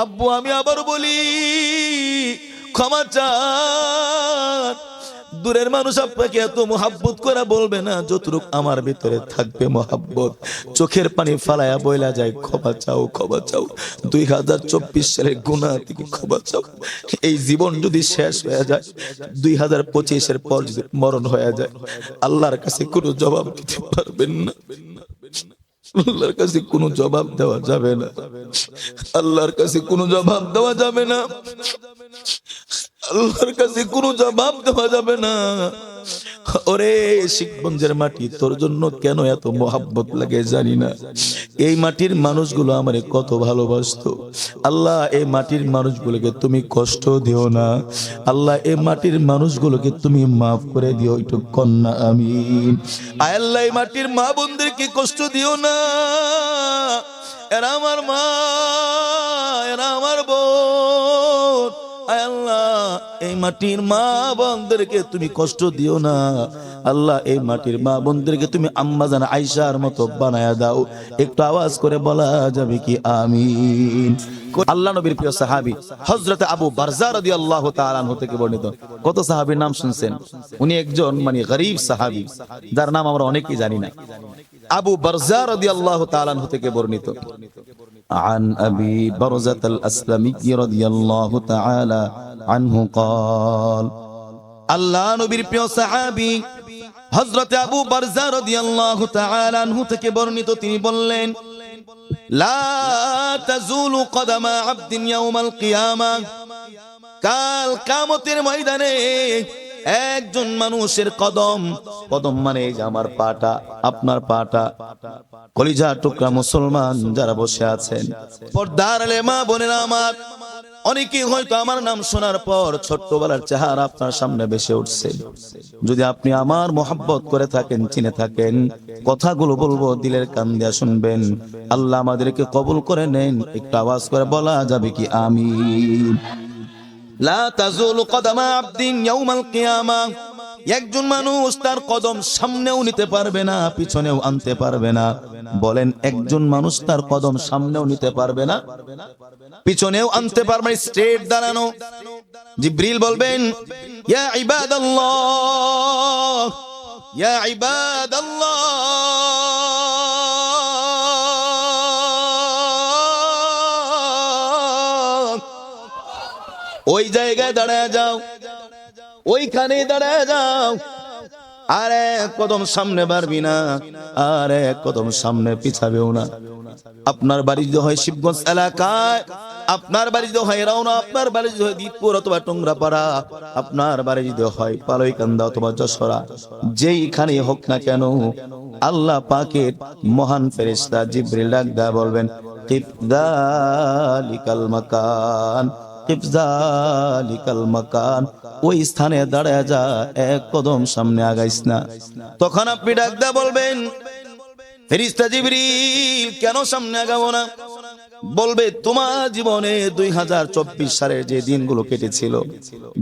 আব্বু আমি আবার বলি ক্ষমা চান। দূরের মানুষ আপনাকে এত মোহাব্বত করে বলবে না যতটুকু আমার ভিতরে থাকবে মোহাব্বত। চোখের পানি ফালায়া বইলা যায় ক্ষমা চাও ক্ষমা চাও। 2024 সালের গুনাহ থেকে ক্ষমা চাও। এই জীবন যদি শেষ হয়ে যায়, 2025 পর যদি মরণ হয়ে যায়, আল্লাহর কাছে কোনো জবাব দিতে পারবেন না। আল্লাহর কাছে কোনো জবাব দেওয়া যাবে না। আল্লাহর কাছে কোনো জবাব দেওয়া যাবে না। আল্লাহর কাছে কোনো জবাব দেওয়া যাবে না। ওরে শিখগঞ্জের মাটি, তোর জন্য কেন এত মোহাব্বত লাগে জানি না। এই মাটির মানুষগুলো আমারে কত ভালোবাসতো। আল্লাহ এই মাটির মানুষগুলোকে তুমি কষ্ট দিও না। আল্লাহ এই মাটির মানুষগুলোকে তুমি মাফ করে দিও, একটু কন্যা আমিন। আয় আল্লাহ এই মাটির মা বোনদেরকে কষ্ট দিও না। এরা আমার মা, এরা আমার বোন। আয় আল্লাহ এই মাটির মা বোনদেরকে তুমি কষ্ট দিও না। আল্লাহ এই মাটির মা বোনদেরকে তুমি আম্মা জান আয়েশার মতো বানায়া দাও। একটু আওয়াজ করে বলা যাবে কি আমিন? আল্লাহ নবীর প্রিয় সাহাবী হযরত আবু বারজা রাদিয়াল্লাহু তাআলা আনহু থেকে বর্ণিত। কত সাহাবীর নাম শুনছেন? উনি একজন গরীব সাহাবী, যার নাম আমরা অনেকেই জানি না। আবু বারজা রাদিয়াল্লাহু তাআলা আনহু থেকে বর্ণিত। عن أبي برزة الأسلمي رضي الله تعالى عنه قال আল্লাহ নবীর প্রিয় সাহাবী হযরত আবু বারজা রাদিয়াল্লাহু তাআলা আনহু থেকে বর্ণিত, তিনি বললেন লা তাজুলু কদামা আবদিন ইয়াউমাল কিয়ামাহ, কাল কিয়ামতের ময়দানে একজন মানুষের কদম, কদম মানে আমার পাটা, আপনার পাটা, কলিজা টুকরা মুসলমান যারা বসে আছেন, পর্দার আলে মা বোনেরা আমার, অনেকেই হয়তো আমার নাম শোনার পর ছোট্টবেলার চেহারা আপনার সামনে ভেসে উঠছে। যদি আপনি আমার মোহাব্বত করে থাকেন, চিনে থাকেন, কথাগুলো বলবো দিলের কান দিয়ে শুনবেন। আল্লাহ আমাদেরকে কবুল করে নেন। একটু আওয়াজ করে বলা যাবে কি আমিন? লা তাজুলু কদামা আবদিন ইয়াউমাল কিয়ামাহ, একজন মানুষ তার কদম সামনেও নিতে পারবে না, পিছনেও আনতে পারবে না। বলেন, একজন মানুষ তার কদম সামনেও নিতে পারবে না, পিছনেও আনতে পারবে না, স্ট্রেট দাঁড়ানো। জিবরিল বলবেন ইয়া ইবাদাল্লাহ, ইয়া ইবাদাল্লাহ, ওই জায়গায় দাঁড়ায় যাও, ওইখানে দাঁড়ায় যাও। আরে কদম সামনে বাড়বি না, আরে কদম সামনে পিছাবেও না। আপনার বাড়ি যদি হয় শিবগঞ্জ এলাকায়, আপনার বাড়ি যদি হয় রাউনা, আপনার বাড়ি যদি হয় দীপপুর অথবা টুংরাপাড়া, আপনার বাড়ি যদি হয় পালইকান্দা অথবা যশোরা, যেইখানে হোক না কেন, আল্লাহ পাকের মহান ফেরেশতা জিবরিল ডাক দেয়া বলবেন কিফযালিকাল মাকান, কিফযালিকাল মাকান, ওই স্থানে দাঁড়ায় যা, এক কদম সামনে আগাইস না। তখন আপনি ডাক দেয়া বলবেন ফেরেশতা জিবরিল কেন সামনে আগাবো না? বলবে তোমার জীবনে 2024 সালের যে দিনগুলো কেটেছিল,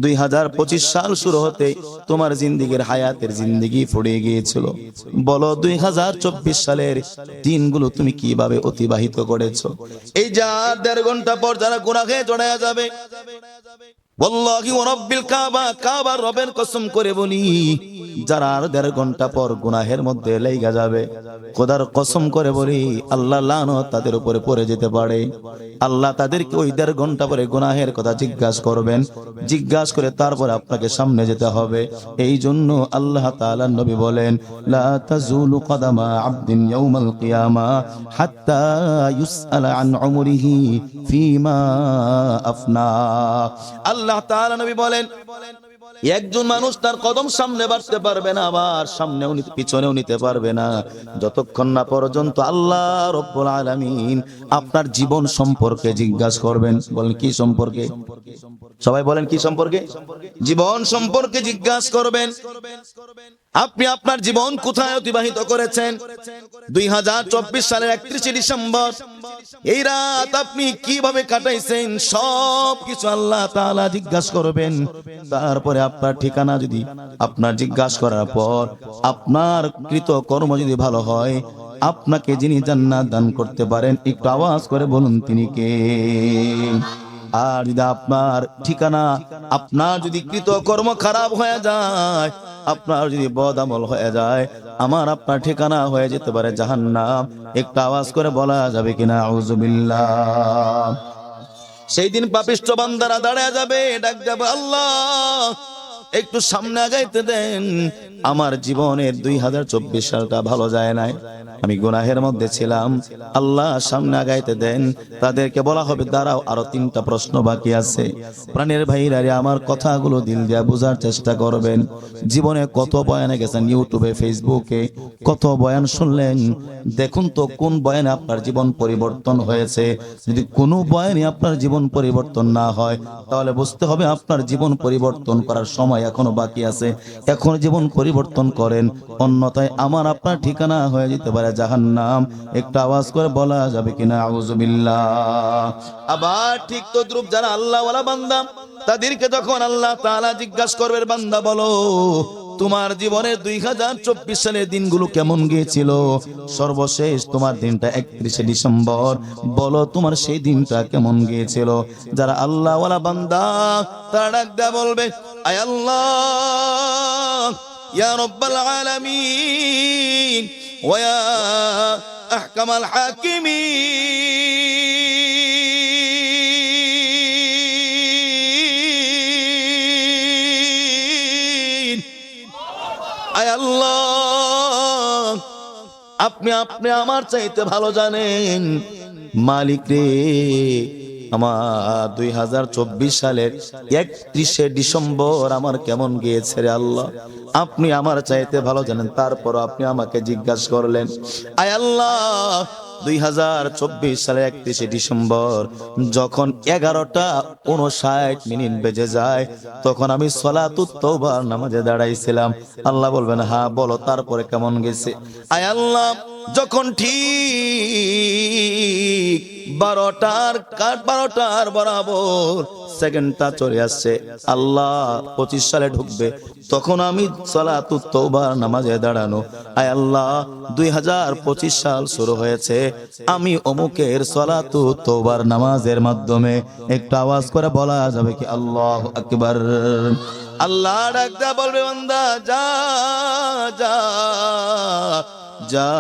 2025 সাল শুরু হতে তোমার জিন্দেগির হায়াতের জিন্দেগি ফুরিয়ে গিয়েছিল। বলো 2024 সালের দিনগুলো তুমি কিভাবে অতিবাহিত করেছো? এই যা 1.5 ঘন্টা পর যারা গুনাহে জড়ায়া যাবে, ওয়াল্লাহি ওয়া রাব্বিল কাবা, কাবার রবের কসম করে বলি, যারা 1.5 ঘন্টা পর গুনাহের মধ্যে লেগে যাবে, খোদার কসম করে বলি আল্লাহ লানত তাদের উপরে পড়ে যেতে পারে। আল্লাহ তাদেরকে ওই 1.5 ঘন্টা পরে গুনাহের কথা জিজ্ঞাসা করবেন, জিজ্ঞাসা করে তারপর আপনাকে সামনে যেতে হবে। এই জন্য আল্লাহ তাআলার নবী বলেন লা তাজুলু কদামা আবদিন ইয়াউমাল কিয়ামা হাত্তা ইউসআলা আন উমরিহি ফিমা আফনা। আল্লাহ তাআলা নবী বলেন একজন মানুষ তার কদম সামনে বাড়তে পারবে না, আবার সামনেও পিছনেও নিতে পারবে না, যতক্ষণ না পর্যন্ত আল্লাহ রব্বুল আলামিন আপনার জীবন সম্পর্কে জিজ্ঞাসা করবেন। বলেন কি সম্পর্কে? সবাই বলেন কি সম্পর্কে? জীবন সম্পর্কে জিজ্ঞাসা করবেন। আপনি আপনার জীবন কোথায় অতিবাহিত করেছেন? 2024 সালের 31 ডিসেম্বর এই রাত আপনি কিভাবে কাটাইছেন, সব কিছু আল্লাহ তাআলা জিজ্ঞাসা করবেন। তারপরে আপনার ঠিকানা যদি আপনার জিজ্ঞাসা করার পর আপনার কৃত কর্ম যদি ভালো হয়, আপনাকে যিনি জান্নাত দান করতে পারেন, একটু আওয়াজ করে বলুন তিনি কে? আর যদি আপনার ঠিকানা, আপনার যদি কৃতকর্ম খারাপ হয়ে যায়, আপনার যদি বদ আমল হয়ে যায়, আমার আপনার ঠিকানা হয়ে যেতে পারে জাহান্নাম, একটু আওয়াজ করে বলা যাবে কিনা আউযুবিল্লাহ? সেই দিন পাপিষ্ঠ বান্দারা দাঁড়ায় যাবে, ডাক যাবে, আল্লাহ একটু সামনে আগাইতে দেন, আমার জীবনের 2024 সালটা ভালো যায় নাই, আমি গুনাহের মধ্যে ছিলাম, আল্লাহ সামনে আগাইতে দেন। তাদেরকে বলা হবে দাঁড়াও, আরো 3টা প্রশ্ন বাকি আছে। প্রাণের ভাইরা রে, আমার কথাগুলো দিল দিয়া বোঝার চেষ্টা করবেন। জীবনে কত বয়ানে গেছেন, ইউটিউবে ফেসবুকে কত বয়ান শুনলেন, দেখুন তো কোন বয়ানে আপনার জীবন পরিবর্তন হয়েছে। যদি কোনো বয়ানে আপনার জীবন পরিবর্তন না হয়, তাহলে বুঝতে হবে আপনার জীবন পরিবর্তন করার সময় এখনো বাকি আছে। এখন জীবন পরিবর্তন করেন, অন্যথায় আমার আপনার ঠিকানা হয়ে যেতে পারে জাহান্নাম। একটা আওয়াজ করে বলা যাবে কিনা আউযুবিল্লাহ? আবার ঠিক তদ্রুপ যারা আল্লাহওয়ালা বান্দা, তাদেরকে যখন আল্লাহ তাআলা জিজ্ঞাসা করবে, বান্দা বলো তোমার জীবনের 2024 সালের দিনগুলো কেমন গিয়েছিল? সর্বশেষ তোমার দিনটা 31শে ডিসেম্বর, বলো তোমার সেই দিনটা কেমন গিয়েছিল? যারা আল্লাহওয়ালা বান্দা তারা ডাক দিয়ে বলবে, আয় আল্লাহ, ইয়া রাব্বাল আলামিন ওয়া ইয়া আহকামাল হাকিমিন, আয় আল্লাহ আপনি আমার চাইতে ভালো জানেন। মালিক রে, আমার 2024 সালের 31শে ডিসেম্বর আমার কেমন গিয়েছে রে আল্লাহ, আপনি আমার চাইতে ভালো জানেন। তারপর আপনি আমাকে জিজ্ঞাসা করলেন, আয় আল্লাহ 2024 সালের 31শে ডিসেম্বর যখন 11:59 বেজে যায়, তখন আমি সলাতুত তওবার নামাজে দাঁড়াইছিলাম। আল্লাহ বলবেন, হ্যাঁ বলো তারপরে কেমন গেছে? আয় আল্লাহ যখন ঠিক 12টার বরাবর সেকেন্ডটা চলে আসছে, আল্লাহ 25 সালে ঢুকবে, তখন আমি সালাতুত তওবার নামাজে দাঁড়ানো। আয় আল্লাহ 2025 সাল শুরু হয়েছে, আমি অমুকের সালাতুত তওবার নামাজের মাধ্যমে। একটা আওয়াজ করে বলা যাবে কি আল্লাহু আকবার? আল্লাহ ডাকতে বলবে, বান্দা যা যা যা,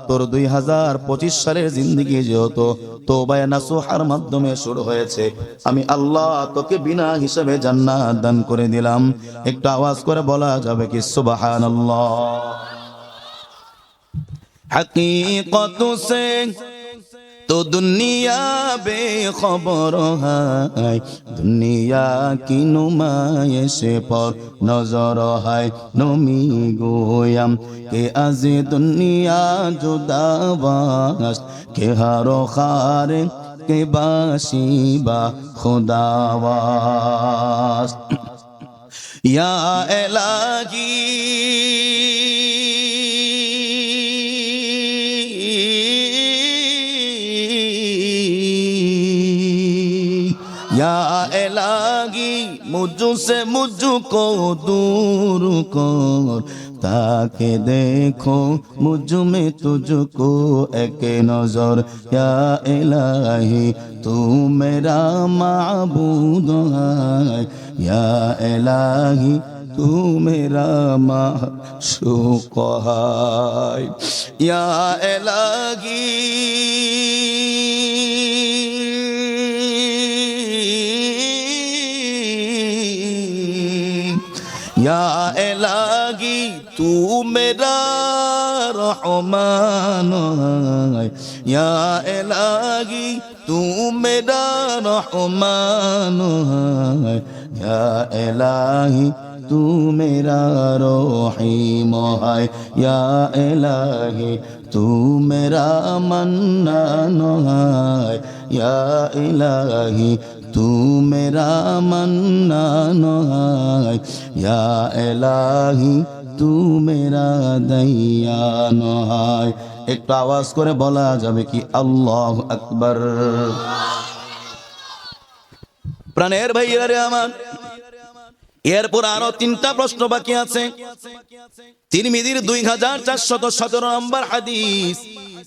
তোর 2025 সালের জিন্দেগি যেহেতু তওবায়ে নাসুহার মাধ্যমে শুরু হয়েছে, আমি আল্লাহ তোকে বিনা হিসাবে জান্নাত দান করে দিলাম। একটা আওয়াজ করে বলা যাবে কি সুবহানাল্লাহ? हकीकत से तो दुनिया बेखबर है, दुनिया की नुमाइश पर नजर है। नमी गोयम के आज दुनिया जुदाबास के हरो खार के बाशिबा खुदावास। या इलाही या इलाही मुझसे मुझको दूर कर, ताकि देखो मुझ में तुझको एक नजर। या इलाही तू मेरा माबूद है, या इलाही तू मेरा माशूक है। या इलाही या इलाही तू मेरा रहमान है, या इलाही तू मेरा रहमान है, या इलाही तू मेरा रहीम है, या इलाही तू मेरा मन्नान है, या इलाही तू मेरा मन्नान है, या इलाही तू मेरा दयान है। একটু আওয়াজ করে বলা যাবে কি আল্লাহু আকবার? প্রাণের ভাইয়েরা রে আমার, এরপর আরো 3টা প্রশ্ন বাকি আছে। তিরমিজির 2417 নম্বর হাদিস।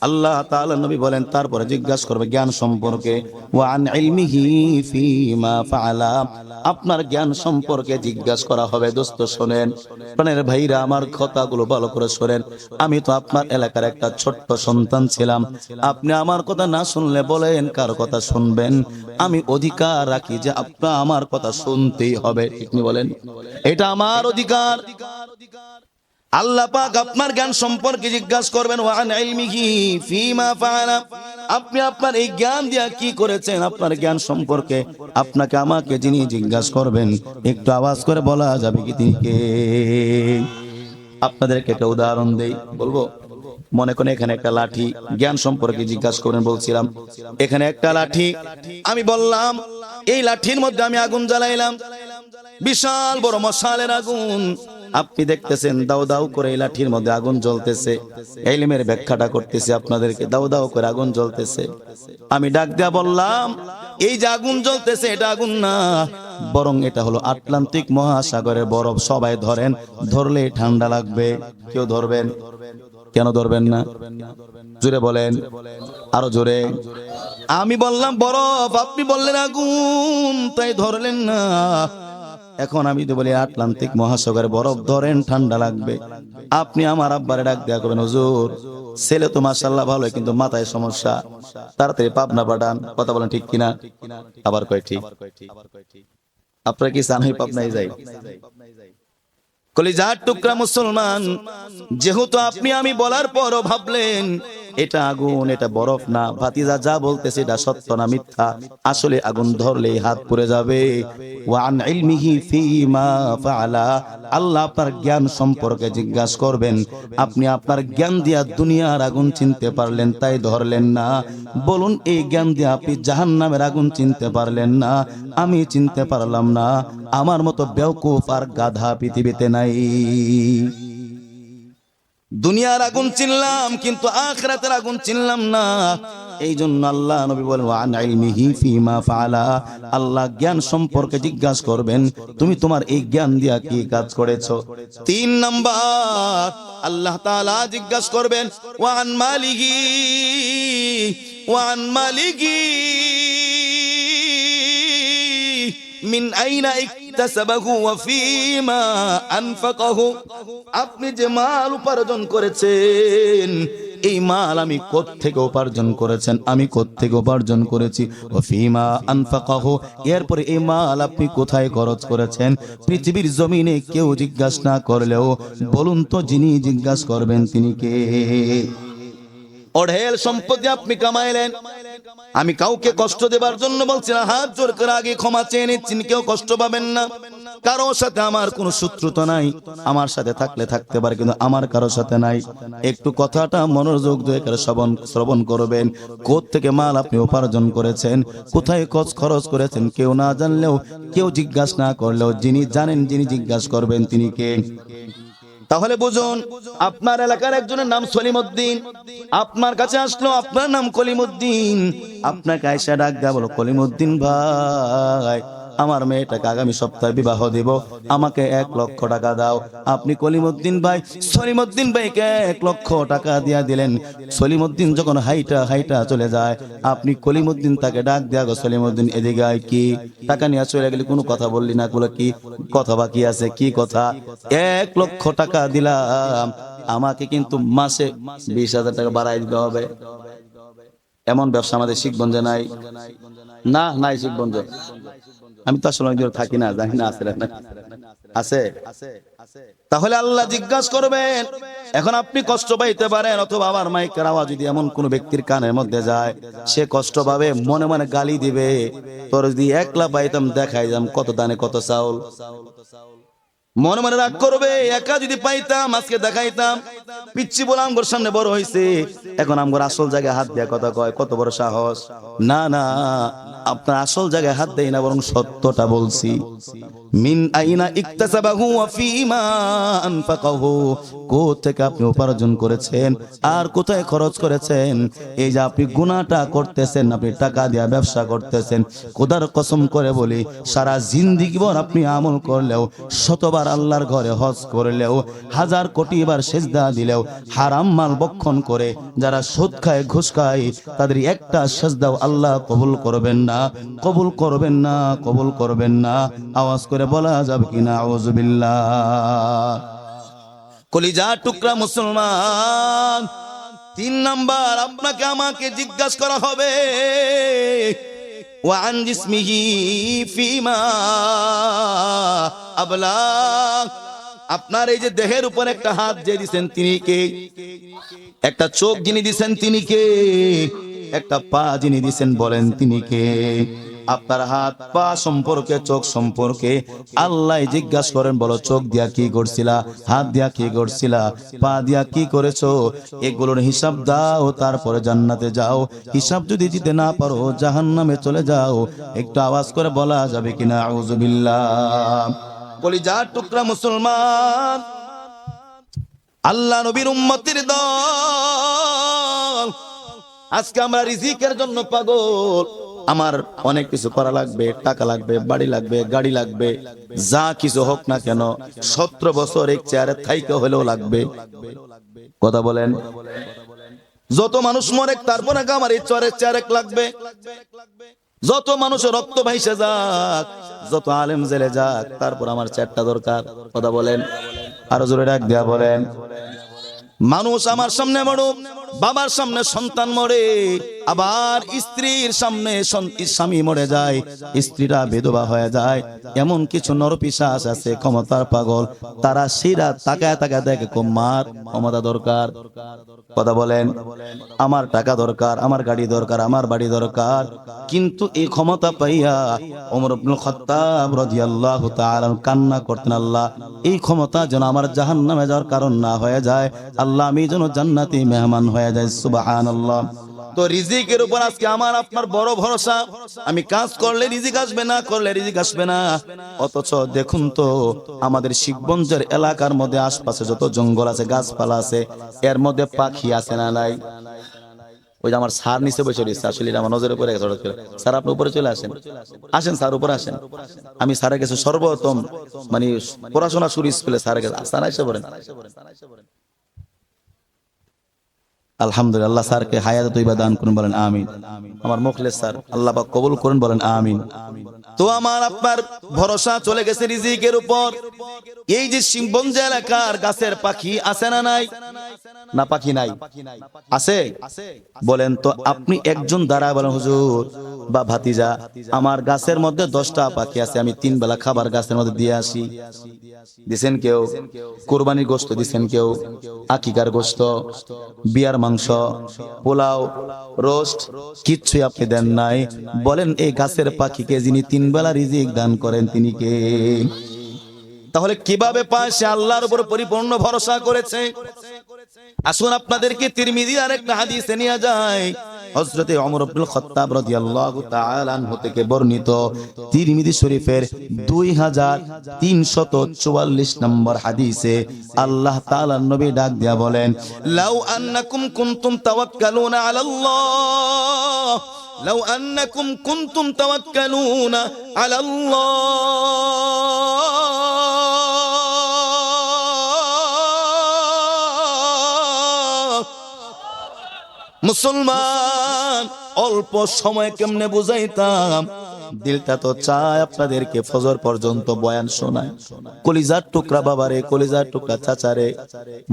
আল্লাহ তাআলা নবী বলেন, তারপরে জিজ্ঞাসা করবে জ্ঞান সম্পর্কে, ওয়া আন ইলমিহি ফিমা ফাআলা, আপনার জ্ঞান সম্পর্কে জিজ্ঞাসা করা হবে। দোস্ত শোনেন, প্রাণের ভাইরা আমার কথাগুলো ভালো করে শোনেন। আমি তো আপনার এলাকার একটা ছোট্ট সন্তান ছিলাম, আপনি আমার কথা না শুনলে বলেন কার কথা শুনবেন? আমি অধিকার রাখি যে আপনার আমার কথা শুনতেই হবে, ঠিক নি বলেন? এটা আমার অধিকার। আল্লাহ পাক আপনার জ্ঞান সম্পর্কে জিজ্ঞাসা করবেন, ওয়া আন ইলমিহি ফিমা ফাআলা, আপনি আপনার এই জ্ঞান দিয়া কি করেছেন? আপনার জ্ঞান সম্পর্কে আপনাকে আমাকে যিনি জিজ্ঞাসা করবেন, একটু আওয়াজ করে বলা যাবে কি তিনি কে? আপনাদেরকে একটা উদাহরণ দেই, বলবো। মনে করেন এখানে একটা লাঠি, জ্ঞান সম্পর্কে জিজ্ঞাসা করেন বলছিলাম। এখানে একটা লাঠি, আমি বললাম এই লাঠির মধ্যে আমি আগুন জ্বালাইলাম, বিশাল বড় মশালের আগুন। আপনি দেখতেছেন দাও দাও করে এই লাঠির মধ্যে আগুন জ্বলতেছে। ইলমের ব্যাখ্যাটা করতেছি আপনাদেরকে, দাও দাও করে আগুন জ্বলতেছে। আমি ডাক দিয়া বললাম, এই যে আগুন জ্বলতেছে এটা আগুন না, বরং এটা হলো আটলান্টিক মহাসাগরের বরফ। সবাই ধরেন, ধরলে ঠান্ডা লাগবে। কেউ ধরবেন? কেন ধরবেন না? জোরে বলেন, আরো জোরে। আমি বললাম বরফ, আপনি বললেন আগুন, তাই ধরলেন না। এখন আমি তো বলি আটলান্টিক মহাসাগরে বরফ, ধরেন ঠান্ডা লাগবে। আপনি আমার আব্বারে ডাক দেয়া করবেন, হুজুর ছেলে তো মাশাআল্লাহ ভালো, কিন্তু মাথায় সমস্যা, তাড়াতাড়ি পাবনা পাঠান। কথা বলেন ঠিক কিনা? আবার কয় ঠিক। আপনারা কি চান আমি পাবনায় যাই? কলিজার টুকরা মুসলমান, যেহেতু আপনি আমি বলার পরও ভাবলেন এটা আগুন, এটা বরফ না, ভাতিজা যা বলতেছে এটা সত্য না মিথ্যা, আসলে আগুন ধরলেই হাত পুড়ে যাবে। ওয়া আন ইলমিহি ফিমা ফাআলা, আল্লাহ আপনার জ্ঞান সম্পর্কে জিজ্ঞাসা করবেন। আপনি আপনার জ্ঞান দিয়া দুনিয়ার আগুন চিনতে পারলেন, তাই ধরলেন না। বলুন, এই জ্ঞান দিয়া আপনি জাহান্নামের আগুন চিনতে পারলেন না, আমি চিনতে পারলাম না। আমার মতো বেওকুফ আর গাধা পৃথিবীতে নাই। দুনিয়ার আগুন চিনলাম, কিন্তু আখিরাতের আগুন চিনলাম না। এই জন্য আল্লাহ নবী বলেন, ওয়া আন ইলমিহি ফিমা ফাআলা, আল্লাহ জ্ঞান সম্পর্কে জিজ্ঞাসা করবেন, তুমি তোমার এই জ্ঞান দিয়া কি কাজ করেছো? 3 নাম্বার, আল্লাহ তাআলা জিজ্ঞাসা করবেন, ওয়া আন মালিহি, ওয়া আন মালিহি মিন আইনা ইকতাসাবাহু ওয়া ফিমা আনফাকাহু, আপনি যে মাল উপার্জন করেছেন, এই মাল আমি কোত্থেকে উপার্জন করেছেন, আমি কোত্থেকে উপার্জন করেছি। ওয়া ফিমা আনফাকাহু, এরপরে এই মাল আপনি কোথায় খরচ করেছেন? পৃথিবীর জমিনে কেউ জিজ্ঞাসা না করলেও বলুন তো, যিনি জিজ্ঞাসা করবেন তিনি কে? অঢেল সম্পত্তি আপনি কামাইলেন। আমি কাউকে কষ্ট দেবার জন্য বলছি না, হাত জোর করে আগে ক্ষমা চেয়ে নিচ্ছেন, কেউ কষ্ট পাবেন না। কারোর সাথে আমার কোনো শত্রুতা নাই, আমার সাথে থাকলে থাকতে পারে, কিন্তু আমার কারোর সাথে নাই। একটু কথাটা মনোযোগ দিয়ে শ্রবণ করবেন। কোত্থেকে মাল আপনি উপার্জন করেছেন, কোথায় খরচ করেছেন, কেউ না জানলেও, কেউ জিজ্ঞাসা না করলেও যিনি জানেন, যিনি জিজ্ঞাসা করবেন তিনি কে? তাহলে বুঝুন, আপনার এলাকার একজনের নাম সলিমউদ্দিন, আপনার কাছে আসলো, আপনার নাম কলিমউদ্দিন। আপনাকে আয়েশা ডাক দেয়া বলো, কলিমউদ্দিন ভাই, আমার মেয়েটাকে আগামী সপ্তাহে বিবাহ দিব, আমাকে 1 লক্ষ টাকা দাও। আপনি কলিমউদ্দিন ভাই সলিমউদ্দিন ভাইকে 1 লক্ষ টাকা দিয়া দিলেন। সলিমউদ্দিন যখন হাইটা চলে যায়, আপনি কলিমউদ্দিন তাকে ডাক দেয়া, গো সলিমউদ্দিন এদিকে আয়। কি টাকা নিয়ে চলে গেলি, কোনো কথা বললি না, গুলো কি কথা বাকি আছে? কি কথা? 1 লক্ষ টাকা দিলাম, আমাকে কিন্তু মাসে 20,000 টাকা বাড়াই দিতে হবে। এমন ব্যবসা আমাদের শিখগঞ্জে নাই, না নাই শিখগঞ্জে। আমি তো আসলে অনেক থাকি না, জানি না আছে। তাহলে আল্লাহ জিজ্ঞাসা করবেন। এখন আপনি কষ্ট পাইতে পারেন, অথবা আমার মাইকের আওয়াজ যদি এমন কোন ব্যক্তির কানের মধ্যে যায়, সে কষ্ট পাবে, মনে মনে গালি দিবে, তোর যদি 1 লাখ পাইতাম দেখাই যাম কত দানে কত চাউল। মনে মনে রাগ করবে, একা যদি পাইতাম আজকে দেখাইতাম। পিচ্ছি বলে আমগোর সামনে বড় হয়েছে, এখন আমগোর আসল জায়গায় হাত দেয়া কথা কয়, কত বড় সাহস! না না, আপনার আসল জায়গায় হাত দেই না, বরং সত্যটা বলছি। মিন আইনা ইকতাসাবাহু ওয়া ফীমা আনফাকাহু, কোথা থেকে আপনি উপার্জন করেছেন আর কোথায় খরচ করেছেন। এই যে আপনি গুনাহটা করতেছেন, আপনি টাকা দিয়ে ব্যবসা করতেছেন, খোদার কসম করে বলি সারা জিন্দেগি ভর আপনি আমল করলেও, শতবার আল্লাহর ঘরে হজ করলেও, হাজার কোটি বার সেজদা দিলেও, হারাম মাল ভক্ষণ করে যারা সুদ খায় ঘুষ খায় তাদের একটা সেজদাও আল্লাহ কবুল করবেন না, কবুল করবেন না, কবুল করবেন না। আওয়াজ করে বলা যাবে কিনা আউযুবিল্লাহ। কলিজা টুকরা মুসলমান, 3 নাম্বার আপনাকে আমাকে জিজ্ঞাসা করা হবে ওয়ান জিসমিহি ফিমা আবলা, আপনার এই যে দেহের উপর একটা হাত যে দিবেন তিনি কে, একটা চোখ যিনি দিবেন তিনি কে, একটা পা যিনি দিবেন বলেন তিনি কে। আপনার হাত পা সম্পর্কে, চোখ সম্পর্কে আল্লাহ জিজ্ঞাসা করেন, বলো চোখ দিয়া কি করছিলা, হাত দিয়া কি করছিলা, পা দিয়া কি করেছো, এগুলোর হিসাব দাও, তারপরে জান্নাতে যাও। হিসাব যদি দিতে না পারো জাহান্নামে চলে যাও। একটু আওয়াজ করে বলা যাবে কিনা আউযুবিল্লাহ। কলিজার টুকরা মুসলমান, আল্লাহ নবীর উম্মতের দল, আজকে আমরা রিজিকের জন্য পাগল। আমার অনেক কিছু করা লাগবে, টাকা লাগবে, বাড়ি লাগবে, গাড়ি লাগবে, যা কিছু হোক না কেন 17 বছর এক চেয়ারে থাইকে হলেও লাগবে। কথা বলেন, যত মানুষ মরে তারপরে আমার এই চেয়ারে লাগবে, যত মানুষের রক্ত ভাইসে যাক, যত আলেম জেলে যাক, তারপর আমার চেয়ারটা দরকার। কথা বলেন, আরো জোরে ডাক দেয়া বলেন। মানুষ আমার সামনে মরুক, বাবার সামনে সন্তান মরে, আবার স্ত্রীর সামনে স্বামী মরে যায়, স্ত্রীরা বিধবা হয়ে যায়। এমন কিছু নরপিশাচ আছে ক্ষমতার পাগল, তারা সেরা তাকায় তাকায় দেখে মার ক্ষমতা দরকার। কথা বলেন, আমার টাকা দরকার, আমার গাড়ি দরকার, আমার বাড়ি দরকার, কিন্তু এই ক্ষমতা পাইয়া ওমর ইবনুল খাত্তাব রাদিয়াল্লাহু তাআলা কান্না করতেন, আল্লাহ এই ক্ষমতা যেন আমার জাহান্নামে যাওয়ার কারণ না হয়ে যায়, আল্লাহ আমি যেন জান্নাতি মেহমান হয়ে যায়। সুবহানাল্লাহ। তো রিজিকের উপর আজকে আমার আপনার বড় ভরসা, আমি কাজ করলে রিজিক আসবে, না করলে রিজিক আসবে না। অথচ দেখুন তো আমাদের শিবগঞ্জের এলাকার মধ্যে আশপাশে যত জঙ্গল আছে, গাছপালা আছে, এর মধ্যে পাখি আছে না নাই? ওই যে আমার স্যার নিচে বসে রয়েছে, আসলে আমার নজরে পড়ে গেছে। স্যার আপনি উপরে চলে আসেন, আসেন স্যার উপরে আসেন। আমি স্যারের কাছে সর্বপ্রথম মানে পড়াশোনা শুরু স্কুলে স্যারের কাছে, স্যার এসে পড়েন। আলহামদুলিল্লাহ, স্যারকে হায়াত তৈবা দান করুন, বলেন আমিন। আমার মুখলেস স্যার, আল্লাহ পাক কবুল করুন, বলেন আমিন। তো আমার আপনার ভরসা চলে গেছে রিজিকের উপর। এই যে শিবগঞ্জ এলাকার গাছের পাখি আছে না নাই? না পাখি নাই? আছে? বলেন তো আপনি একজন দাঁড়ায় বলেন, হুজুর বা ভাতিজা, আমার গাছের মধ্যে 10টা পাখি আছে, আমি 3 বেলা খাবার গাছের মধ্যে দিয়ে আসি। দিছেন কেউ? কুরবানির গোশত দিছেন কেউ? আকিকার গোশত, বিয়ার মাংস, পোলাও, রোস্ট কিচ্ছুই আপনি দেন নাই। বলেন এই গাছের পাখিকে যিনি 3 বেলা রিজিক দান করেন তিনি কে? তাহলে কিভাবে পায়? সে আল্লাহর উপর পরিপূর্ণ ভরসা করেছে। আসুন আপনাদেরকে তিরমিজি আর একটা হাদিসে নিয়ে যায়। হযরতে ওমর ইবনুল খাত্তাব রাদিয়াল্লাহু তাআলা আনহু থেকে বর্ণিত তিরমিজি শরীফের 2344 নম্বর হাদিসে আল্লাহ তাআলার নবী ডাক দিয়া বলেন, লাউ আন্নাকুম কুনতুম তাওয়াক্কালুনা আলাল্লাহ, লাউ আন্নাকুম কুনতুম তাওয়াক্কালুনা আলাল্লাহ, মুসলমান অল্প সময় কেমনে বুঝাইতাম, দিলটা তো চায় আপনাদেরকে ফজর পর্যন্ত বয়ান শোনায়। কলিজার টুকরা বাবারে, কলিজার টুকরা চাচারে,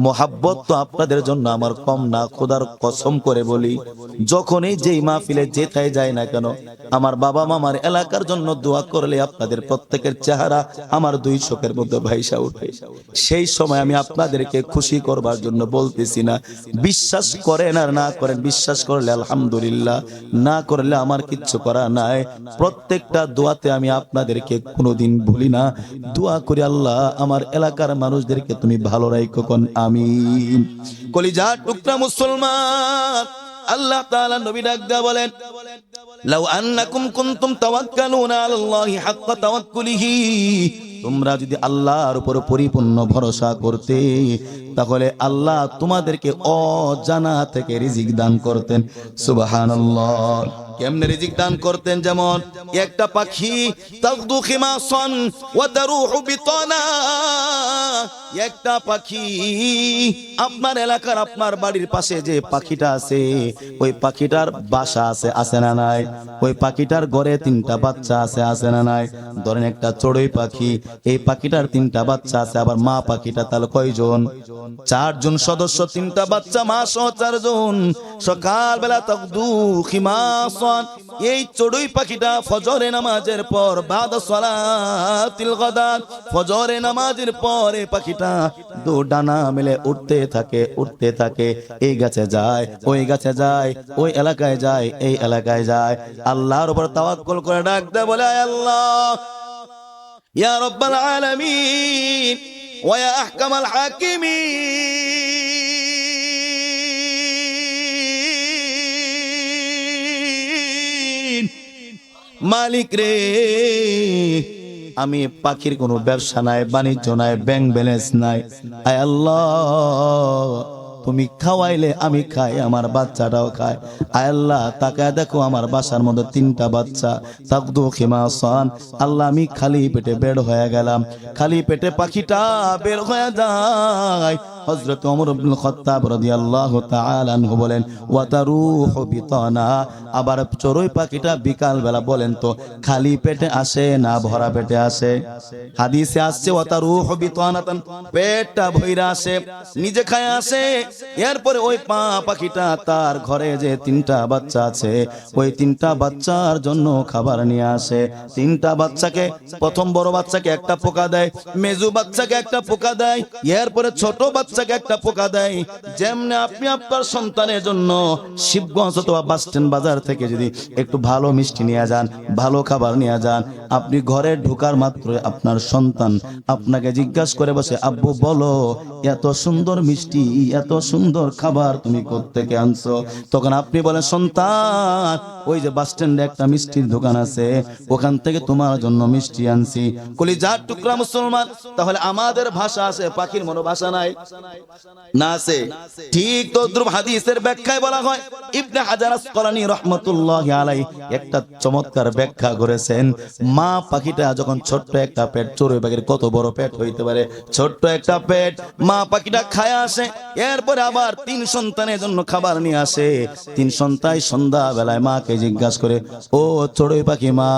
মোহাব্বত তো আপনাদের জন্য আমার কম না। খোদার কসম করে বলি, যখনই যেই মাহফিলে যেথায় যায় না কেন, আমার বাবা মামার এলাকার জন্য দোয়া করলে আপনাদের প্রত্যেকের চেহারা আমার 2 চোখের মধ্যে ভাইসা উঠে। সেই সময় আমি আপনাদেরকে খুশি করবার জন্য বলতেছি না। বিশ্বাস করেন আর না করেন, বিশ্বাস করলে আলহামদুলিল্লাহ, না করলে আমার কিচ্ছু করা নাই। প্রত্যেকটা দোয়াতে আমি আপনাদেরকে কোনোদিন ভুলি না। দোয়া করি আল্লাহ আমার এলাকার মানুষদেরকে তুমি ভালো রাখো, কোন আমিন। কলিজার টুকরা মুসলমান, আল্লাহ তাআলা নবী ডাক দেয়া বলেন, লাউ আন্নাকুম কুনতুম তাওয়াক্কালুনা আলাল্লাহি হাক্কা তাওয়াক্কুলিহি তোমরা যদি আল্লাহর উপর পরিপূর্ণ ভরসা করতে তাহলে আল্লাহ তোমাদেরকে অজানা থেকে রিজিক দান করতেন। সুবহানাল্লাহ। কেমনে রিজিক দান করতেন? যেমন একটা পাখি তাগদু খিমাসান ওয়া তারুহু বিতানা, একটা পাখি আপনার এলাকার আপনার বাড়ির পাশে যে পাখিটা আছে ওই পাখিটার বাসা আছে না নাই? ওই পাখিটার ঘরে 3টা বাচ্চা আছে না নাই? ধরেন একটা চড়ুই পাখি, এই পাখিটার 3টা বাচ্চা আছে, আবার মা পাখিটা তাহলে কয়জন? 4 জন সদস্য, 3টা বাচ্চা, মা সহ 4 জন। সকালবেলা তাগদু খিমাসান, এই চড়ুই পাখিটা ফজরে নামাজের পর বাদ সালাতিল গাদাত, ফজরে নামাজের পর এই পাখিটা দু ডানা মেলে উঠতে থাকে, এই গাছে যায়, ওই গাছে যায়, ওই এলাকায় যায়, এই এলাকায় যায়। আল্লাহর উপর তাওয়াক্কুল করে ডাক দেয়, বলে আয় আল্লাহ, ইয়া রাব্বাল আলামিন ওয়া ইয়া আহকামাল হাকিমিন, মালিক রে, আমি পাখির কোনো ব্যবসা নাই, বাণিজ্য নাই, ব্যাংক ব্যালেন্স নাই, আয় আল্লাহ তুমি খাওয়াইলে আমি খাই, আমার বাচ্চাটাও খায়। আয় আল্লাহ তাকায় দেখো আমার বাসার মধ্যে 3টা বাচ্চা, তাগদু খিমাসান। আল্লাহ আমি খালি পেটে বের হয়ে গেলাম, খালি পেটে পাখিটা বের হয়ে যায়। হযরত ওমর ইবনে খাত্তাব রাদিয়াল্লাহু তাআলা আনহু বলেন, ওয়া তারুহু বিতানা, আবার চড়ুই পাখিটা বিকাল বেলা বলেন তো খালি পেটে আসে না ভরা পেটে আসে? হাদিসে আসছে ওয়া তারুহু বিতানাতান, পেটটা ভইরা আসে, নিজে খায় আসে। এরপরে ওই পাখিটা তার ঘরে যে 3টা বাচ্চা আছে ওই 3টা বাচ্চার জন্য খাবার নিয়ে আসে। 3টা বাচ্চাকে, প্রথম বড় বাচ্চাকে একটা পোকা দেয়, মেজু বাচ্চাকে একটা পোকা দেয়, এরপরে ছোট বাচ্চাকে একটা পোকা দেয়। যেমনে আপনি আপনার সন্তানের জন্য শিবগঞ্জ অথবা বাস স্ট্যান্ড বাজার থেকে যদি একটু ভালো মিষ্টি নিয়ে যান, ভালো খাবার নিয়ে যান, আপনি ঘরে ঢোকার মাত্রই আপনার সন্তান আপনাকে জিজ্ঞাসা করে বসে, আব্বু বলো এত সুন্দর মিষ্টি, এত সুন্দর খাবার তুমি কোত্থেকে আনছো? তখন আপনি বলেন, সন্তান ওই যে বাস স্ট্যান্ডে একটা মিষ্টির দোকান আছে, ওখান থেকে তোমার জন্য মিষ্টি আনছি। কলিজার টুকরা মুসলমান, তাহলে আমাদের ভাষা আছে, পাখির মনো ভাষা নাই না? আছে। ঠিক তদ্রুপ হাদিসের ব্যাখ্যায় বলা হয়, ইবনে হাজার আসকালানী রাহমাতুল্লাহি আলাইহি একটা চমৎকার ব্যাখ্যা করেছেন। মা পাখিটা যখন ছোট্ট একটা পেট, চড়ুই পাখির কত বড় পেট হইতে পারে, ছোট্ট একটা পেট, মা পাখিটা খায় আসে, এরপরে আবার 3 সন্তানের জন্য খাবার নিয়ে আসে। 3 সন্তান সন্ধ্যা বেলায় মাকে জিজ্ঞাসা করে, ও চড়ুই পাখি মা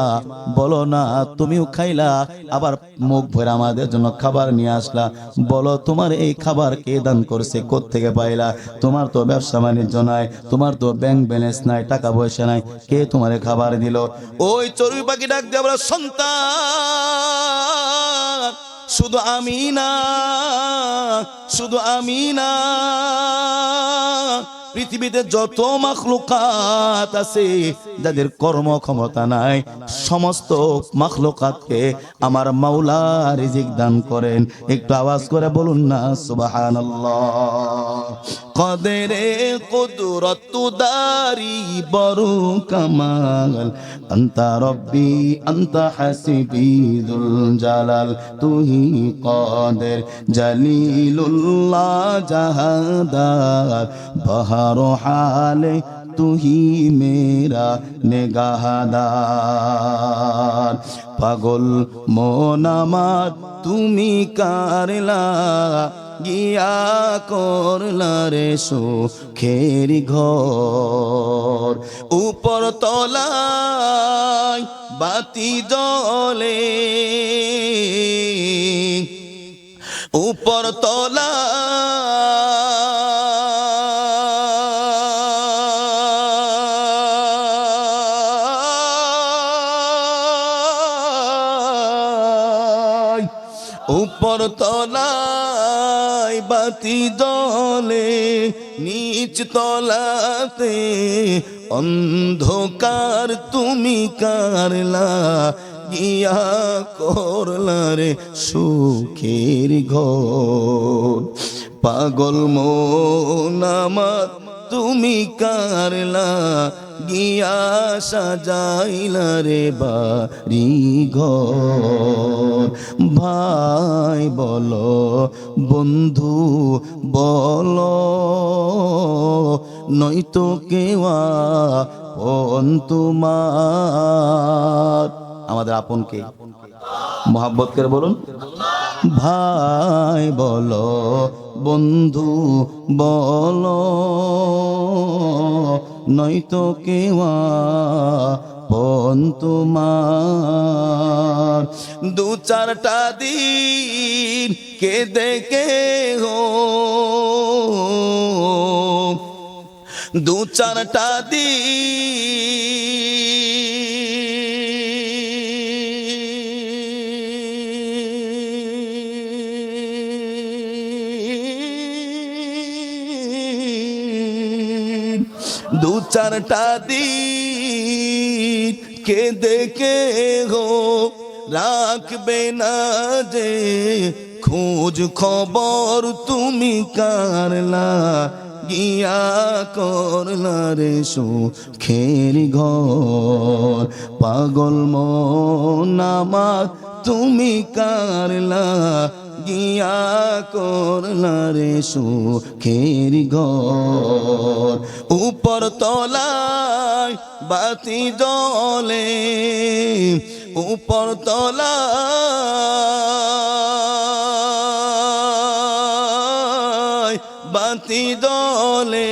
বলো না তুমিও খাইলা, আবার মুখ ভরে আমাদের জন্য খাবার নিয়ে আসলা, বলো তোমার এই খাবার কে দান করছে, কোত্থেকে পাইলা? তোমার তো ব্যবসা বাণিজ্য নাই, তোমার তো ব্যাংক ব্যালেন্স নাই, টাকা পয়সা নাই, কে তোমারে খাবার দিল? ওই চড়ুই পাখি ডাক দিয়ে বলে, সন্তান শুধু আমি না, শুধু আমি না, পৃথিবীতে যত মাখলুকাত আছে যাদের কর্ম ক্ষমতা নাই, সমস্ত মাখলুকাতকে আমার মাওলা রিজিক দান করেন। একটু আওয়াজ করে বলুন না সুবহানাল্লাহ। কদরে কুদরত দারি বড় কামাল, আনতা রব্বি আনতা হাসিবি যুল জালাল, তুহি কাদের জলিলুল্লাহ জাহাদার, বহারো হালে তুহি মেরা নেগাহদার। পাগল মন আমার তুমি কারলা, গিয়া করলা রে সুখের ঘর, উপর তলায় বাতি জ্বলে, উপর তলায় উপর তলায় বাতি জ্বলে, নিচ তলাতে অন্ধকার তুমি কারলা, গিয়া করলা রে সুখের ঘর। পাগল মন আমার তুমি কারলা, গিয়া সাজাইলা রে বাড়ি ঘর। ভাই বলো বন্ধু বলো, নয়তো কেওয়া আপন তোমার। আমাদের আপন কে? মোহাব্বত করে বলুন। ভাই বলো বন্ধু বলো, নয়তো কেওয়া আপন তোমার। দু চারটা দিন কেঁদে কে হো, দু চারটা দিন, দু চারটা দিন কেঁদে কে হো, রাখবে না যে খোঁজ খবর তুমি কারলা গিয়া করলা রে সুখের ঘর। পাগল মন আমার তুমি কারলা গিয়া করলা রে সুখের ঘর। উপর তলায় বাতি জ্বলে, উপর তলায় বাতি জ্বলে,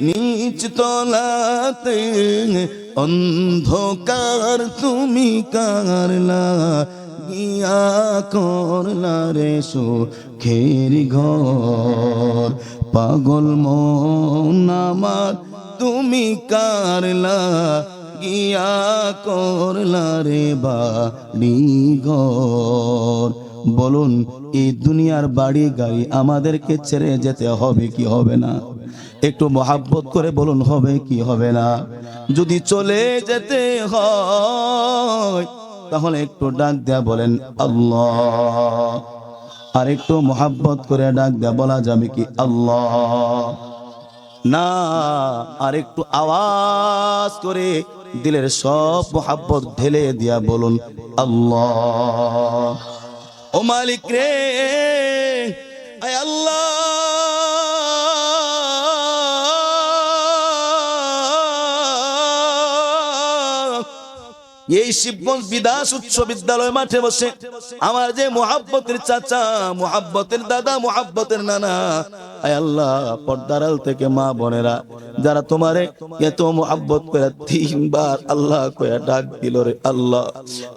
নিচ তলাতে অন্ধকার তুমি কারলা গিয়া করলা রে সুখের ঘর। পাগল মন আমার তুমি কারলা গিয়া করলা রে বাড়ি ঘর। বলুন এই দুনিয়ার বাড়ি গাড়ি আমাদেরকে ছেড়ে যেতে হবে কি হবে না? একটু মহাব্বত করে বলুন, হবে কি হবে না? যদি চলে যেতে হয় তাহলে একটু ডাক দেয়া বলেন আল্লাহ। আর একটু মহাব্বত করে ডাক দেয়া বলা যাবে কি আল্লাহ? না, আর একটু আওয়াজ করে দিলের সব মহাব্বত ঢেলে দিয়া বলুন আল্লাহ। ও মালিক রে, আয় আল্লাহ, এই শিবগঞ্জ বিদাস উচ্চ বিদ্যালয় মাঠে বসে আমার যে মুহাব্বতের চাচা, মুহাব্বতের দাদা, মুহাব্বতের নানা, আয় আল্লাহ পর্দার আড়াল থেকে মা বোনেরা যারা তোমারে এত মুহাব্বত করে তিনবার আল্লাহ কয়া ডাক দিল রে আল্লাহ,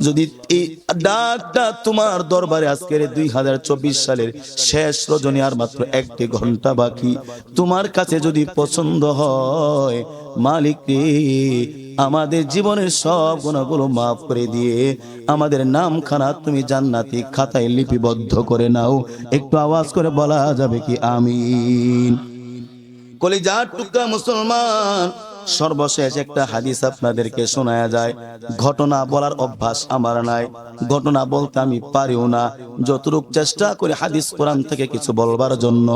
যদি এই ডাকটা তোমার দরবারে আজকের 2024 সালের শেষ রজনী আর মাত্র 1 ঘন্টা বাকি, তোমার কাছে যদি পছন্দ হয় মালিক রে, আমাদের জীবনের সব গুনাহগুলো মাফ করে দিয়ে আমাদের নামখানা তুমি জান্নাতি খাতায় লিপিবদ্ধ করে নাও। একটু আওয়াজ করে বলা যাবে কি আমিন? কলিজার টুকরা মুসলমান, সর্বশেষ একটা হাদিস আপনাদেরকে শোনায়া যায়। ঘটনা বলার অভ্যাস আমার নাই, ঘটনা বলতে আমি পারিও না, যতটুকু চেষ্টা করে হাদিস কোরআন থেকে কিছু বলবার জন্য।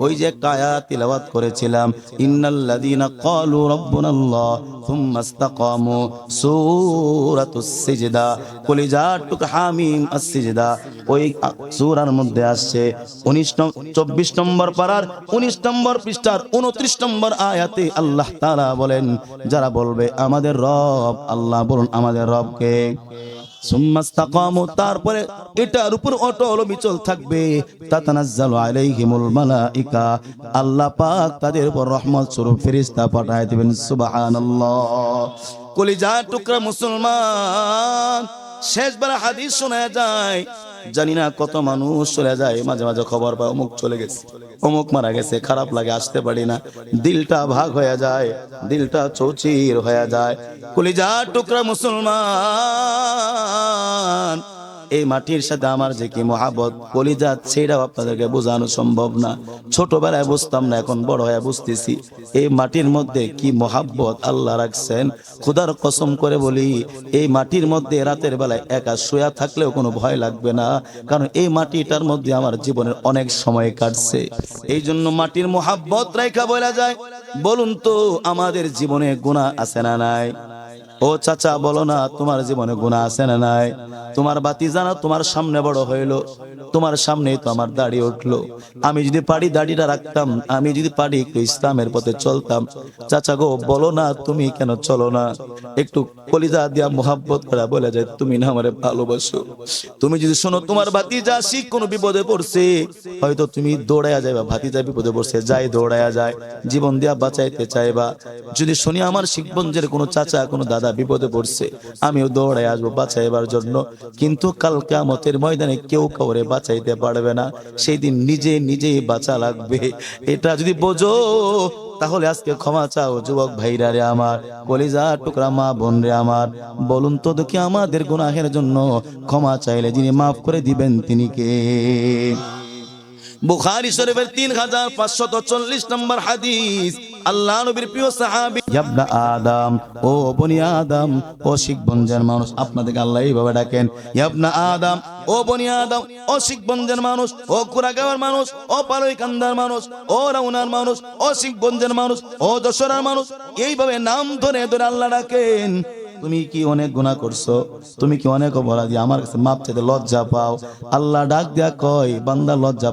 ওই যে আয়াত তিলাওয়াত করেছিলাম, ইন্নাল্লাযীনা ক্বালু রাব্বুনাল্লাহ সুম্মা ইসতাকামু, সূরাতুস সিজদা, কলিজার টুকরা হামিম আস-সিজদা, ওই সূরার মধ্যে আসছে 24 নম্বর পারার 19 নম্বর পৃষ্ঠার 29 নম্বর আয়াতে আল্লাহ তাআলা বলেন, যারা বলবে আমাদের রব আল্লাহ, বলুন আমাদের রবকে, সুম্মাস্তাকামু, তারপরে এটার উপর অটল বিচল থাকবে, তাতানাজ্জালু আলাইহিমুল মালাইকা, আল্লাহ পাক তাদের উপর রহমত স্বরূপ ফেরেশতা পাঠায় দিবেন। সুবহানাল্লাহ। কলিজার টুকরা মুসলমান, শেষবার হাদিস শোনা যায়, জানি না কত মানুষ চলে যায়, মাঝে মাঝে খবর পায় অমুক চলে গেছে, অমুক মারা গেছে, খারাপ লাগে, আসতে পারি না, দিলটা ভাগ হয়ে যায়, দিলটা চৌচির হয়ে যায়। কলিজার টুকরা মুসলমান, এই মাটির সাথে আমার যে কি মহাব্বত কলিজাত, সেটাও আপনাদেরকে বোঝানো সম্ভব না। ছোটবেলায় বুঝতাম না, এখন বড় হয়ে বুঝতেছি এই মাটির মধ্যে কি মহাব্বত আল্লাহ রাখছেন। খোদার কসম করে বলি, এই মাটির মধ্যে রাতের বেলায় একা শুয়া থাকলেও কোনো ভয় লাগবে না, কারণ এই মাটিটার মধ্যে আমার জীবনের অনেক সময় কাটছে। এই জন্য মাটির মহাব্বত রাইখা বলা যায়। বলুন তো, আমাদের জীবনে গুনাহ আছে না নাই? ও চাচা বলো না, তোমার জীবনে গুনাহ আছে না নাই? তোমার ভাতিজা না তোমার সামনে বড় হইলো, তোমার সামনেই তো আমার দাড়ি উঠলো। আমি যদি পারি দাড়িটা রাখতাম, আমি যদি পারি একটু ইসলামের পথে চলতাম। চাচা গো বলো না, তুমি কেন চলো না? একটু কলিজা দিয়া মোহাব্বত করা বলে যায়, তুমি না আমারে ভালোবাসো। তুমি যদি শোনো তোমার ভাতিজা শিখ কোনো বিপদে পড়ছে, হয়তো তুমি দৌড়াইয়া যাইবা। ভাতিজা বিপদে পড়ছে, যাই দৌড়াইয়া যায়, জীবন দিয়া বাঁচাইতে চাইবা। যদি শুনি আমার শিখবঞ্জের কোনো চাচা কোনো দাদা বিপদে পড়ছে, আমিও দৌড়াই আসবো বাঁচাইবার জন্য। কিন্তু কাল কিয়ামতের ময়দানে কেউ কাউরে বাঁচাইতে পারবে না, সেই দিন নিজে নিজেই বাঁচা লাগবে। এটা যদি বোঝো তাহলে আজকে ক্ষমা চাও যুবক ভাইরা রে আমার, কলিজা টুকরা মা বোন রে আমার। বলুন তো দেখি, আমাদের গুনাহের জন্য ক্ষমা চাইলে যিনি মাফ করে দিবেন তিনি কে? বুখারী শরীফের 3540 নম্বর হাদিস, আল্লাহ নবীর প্রিয় সাহাবী, ইবনে আদম, ও বনি আদম, ও শিখবঞ্জের মানুষ, আপনাদেরকে আল্লাহ এইভাবে ডাকেন, ইবনে আদম, ও বনি আদম, ও শিখবঞ্জের মানুষ, ও কুড়াগাঁওয়ের মানুষ, ও পালইকান্দার মানুষ, ও রাউনার মানুষ, ও শিখবঞ্জের মানুষ, ও যশোরের মানুষ, এইভাবে নাম ধরে ধরে আল্লাহ ডাকেন। তুমি কি অনেক গুনাহ করছো? তুমি কি অনেক অপরাধী? আমার কাছে মাপ চাইতে লজ্জা পাও? আল্লাহ ডাক দিয়া কয়, বান্দা লজ্জা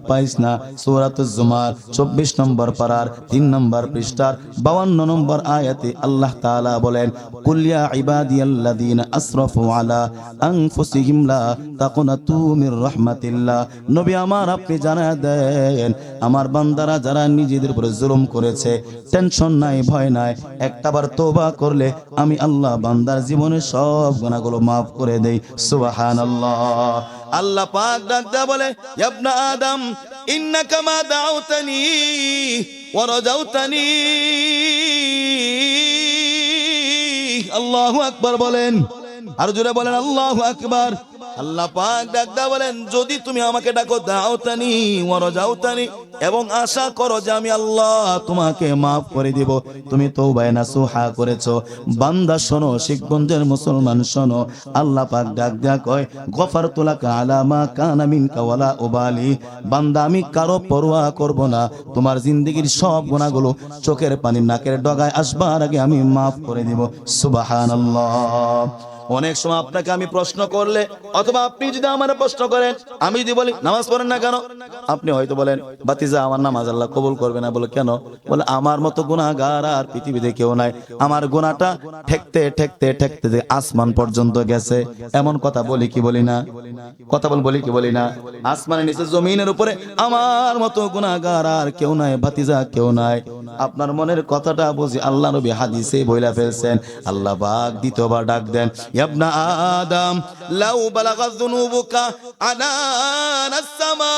পাইস না। সূরাতুজ জুমার 24 নম্বর পারার 3 নম্বর পৃষ্ঠার 52 নম্বর আয়াতে আল্লাহ তাআলা বলেন, কুল ইয়া ইবাদিয়াল্লাযীনা আসরাফু আলা আনফুসিহিম লা তাকুনাতু মির রাহমাতিল্লাহ। নবী আমার, আপনি জানায়া দেন, আমার বান্দারা যারা নিজেদের উপরে জুলুম করেছে, টেনশন নাই, ভয় নাই, একটাবার তওবা করলে আমি আল্লাহ বান্দার জীবনের সব গুনাহগুলো মাফ করে দেই। সুবহানাল্লাহ। আল্লাহ পাক ডাক দেয়া বলে, ইবনে আদম ইন্নাকা মা দাউতানি ওয়া রাজাউতানি। আল্লাহু আকবার বলেন, আর জোরে বলেন আল্লাহু আকবার। আল্লাহ পাক ডাক দেয়া বলেন, যদি তুমি আমাকে ডাকো দাউতানি ওয়া রাজাউতানি, এবং আশা করো যে আমি আল্লাহ তোমাকে মাফ করে দিব, তুমি তওবায়ে নাসুহা করেছো। বান্দা শোনো, শিখগঞ্জের মুসলমান শোনো, আল্লাহ পাক ডাক দেয়া কয়, গফারতু লাকা আলা মা কানা মিনকা ওয়ালা উবালি। বান্দা, আমি কারো পরোয়া করব না, তোমার জিন্দেগীর সব গুনাহগুলো চোখের পানি নাকের ডগায় আসবার আগে আমি মাফ করে দিব। সুবহানাল্লাহ। অনেক সময় আপনাকে আমি প্রশ্ন করলে, অথবা আপনি যদি আমার প্রশ্ন করেন, আমি যদি বলি নামাজ পড়েন না কেন, আপনি হয়তো বলেন, বাতিজা আমার নামাজ আল্লাহ কবুল করবে না। বলে কেন? বলে আমার মতো গুনাহগার আর পৃথিবীতে কেউ নাই, আমার গুনাহটা ঠেকতে ঠেকতে ঠেকতে যে আসমান পর্যন্ত গেছে। এমন কথা বলি কি বলি না? কথা বলি কি বলি না? আসমানের নিচে জমিনের উপরে আমার মতো গুনাহগার আর কেউ নাই, ভাতিজা কেউ নাই। আপনার মনের কথাটা বুঝি আল্লাহ নবী হাদিসে বইলা ফেলছেন। আল্লাহ পাক দ্বিতীয়বার ডাক দেন, ইবনে আদম লাউ বালাগাত যুনুবুকা আনানাস সামা।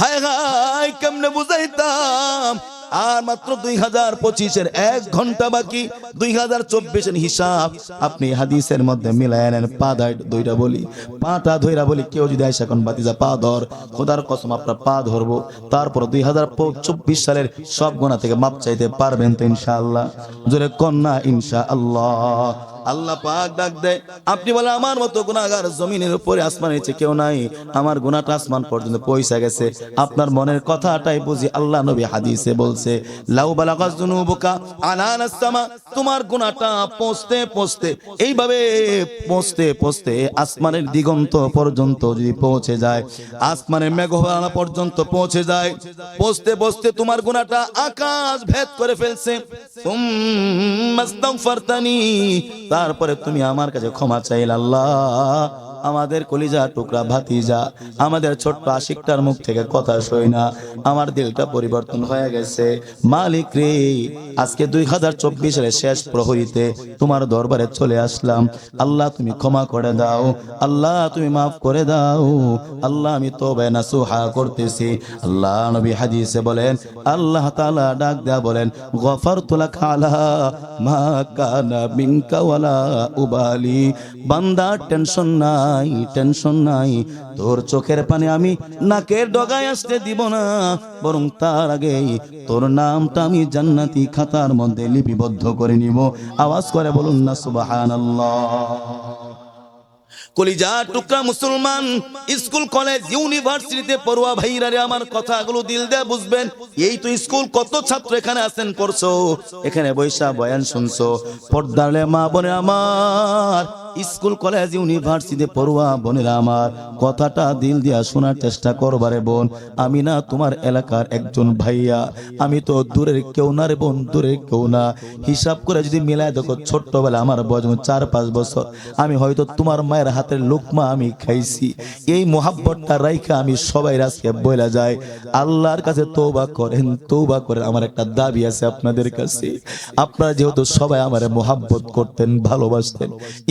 হায় হায়, কেমনে বুঝাইতাম? আর মাত্র 2025-এর 1 ঘন্টা বাকি, 2024-এর হিসাব আপনি হাদিসের মধ্যে মিলায় নেন। পা দুইটা বলি, পাটা ধইরা বলি, কেউ যদি আইসা কোন বাতিজা পা ধর, খোদার কসম আপনার পা ধরবো। তারপর 2024 সালের সব গুনাহ থেকে মাপ চাইতে পারবেন তো ইনশাআল্লাহ? জোরে কন্যা ইনশাআল্লাহ। আল্লাহ পাক ডাক দেয়, আপনি বলেন আমার মতো গুনাহগার জমিনের উপরে আসমানের নিচে কেউ নাই, আমার গুনাহটা আসমান পর্যন্ত পৌঁছে গেছে। আপনার মনের কথাটাই বুঝি আল্লাহ নবী হাদিসে বলছে, লাউ বালাগাত যুনুবুকা আনানাস সামা। তোমার গুনাহটা পৌঁছতে পৌঁছতে, এইভাবে পৌঁছতে পৌঁছতে আসমানের দিগন্ত পর্যন্ত যদি পৌঁছে যায়, আসমানের মেঘমালা পর্যন্ত পৌঁছে যায়, পৌঁছতে পৌঁছতে তোমার গুনাহটা আকাশ ভেদ করে ফেলছে। তুম্মাস্তাগফারতানি, তারপরে তুমি আমার কাছে ক্ষমা চাইলে আল্লাহ আমাদের কলিজা টুকরা ভাতিজা আমাদের ছোট্ট আশিকটার মুখ থেকে কথা শুই না আমার দিলটা পরিবর্তন হয়ে গেছে মালিক রে আজকে 2024 সালের শেষ প্রহরীতে তোমার দরবারে চলে আসলাম আল্লাহ তুমি ক্ষমা করে দাও আল্লাহ তুমি মাফ করে দাও আল্লাহ আমি তওবা নাসুহা করতেছি আল্লাহ নবী হাদিসে বলেন আল্লাহ তাআলা ডাক দেয়া বলেন গফারতু লাকা আলা মা কানা মিনকা ওয়ালা উবালি বান্দা টেনশন নাই তোর চোখের পানি আমি নাকের ডগায় আসতে দিব না বরং তার আগে তোর নামটা আমি জান্নাতি খাতার মধ্যে লিপিবদ্ধ করে নিব আওয়াজ করে বলুন না সুবহানাল্লাহ কলিজা টুকরা মুসলমান স্কুল কলেজ ইউনিভার্সিটিতে পড়ুয়া ভাইরা রে আমার কথাগুলো দিল দিয়ে বুঝবেন এই তো স্কুল কত ছাত্র এখানে আছেন করছো এখানে বৈশা বয়ান শুনছো পর্দালে মা বোনে আমার স্কুল কলেজ ইউনিভার্সিটিতে পড়ুয়া বোনেরা আমার কথাটা দিল দিয়া শোনার চেষ্টা করবারে বোন আমি না তোমার এলাকার একজন ভাইয়া আমি তো দূরের কেউ না রে বোন দূরের কেউ না হিসাব করে যদি মিলায় দেখো ছোট্টবেলা আমার বয়স 4-5 বছর আমি হয়তো তোমার মায়ের হাতের লোকমা আমি খাইছি এই মোহাব্বতটা রাইখা আমি সবাই আজকে বইলা যায় আল্লাহর কাছে তওবা করেন আমার একটা দাবি আছে আপনাদের কাছে আপনারা যেহেতু সবাই আমারে মোহাব্বত করতেন ভালোবাসতেন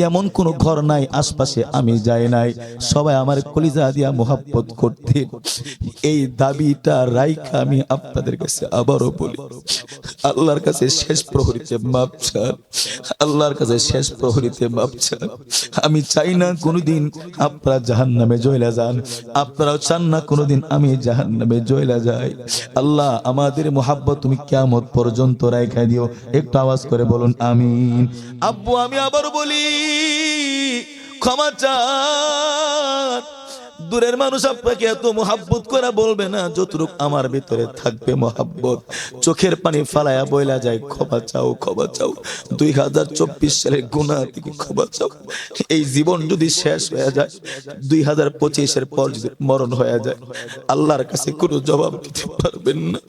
এমন কোন ঘর নাই আশপাশে আমি যাই নাই সবাই আমার কলিজা দিয়া মোহাব্বত করতেন এই দাবিটা রাইখা আমি আপনাদের কাছে আবারও বলি আল্লাহর কাছে শেষ প্রহরীতে মাপ চান আল্লাহর কাছে শেষ প্রহরীতে মাপ চান আমি চাই না কোনোদিন আপনারা জাহান্নামে জ্বলা যান আপনারাও চান না কোনোদিন আমি জাহান্নামে জ্বলা যাই আল্লাহ আমাদের মোহাব্বত তুমি কিয়ামত পর্যন্ত রাইখা দিও একটু আওয়াজ করে বলুন আমিন আব্বু আমি আবার বলি ক্ষমা চান দূরের মানুষ আপনাকে এত মোহাব্বত করে বলবে না যতটুকু আমার ভিতরে থাকবে মোহাব্বত চোখের পানি ফালায়া বইলা যায় ক্ষমা চাও 2024 সালের গুনাহ থেকে ক্ষমা চাও এই জীবন যদি শেষ হয়ে যায় 2025 এর পর যদি মরণ হয়ে যায় আল্লাহর কাছে কোনো জবাব দিতে পারবেন না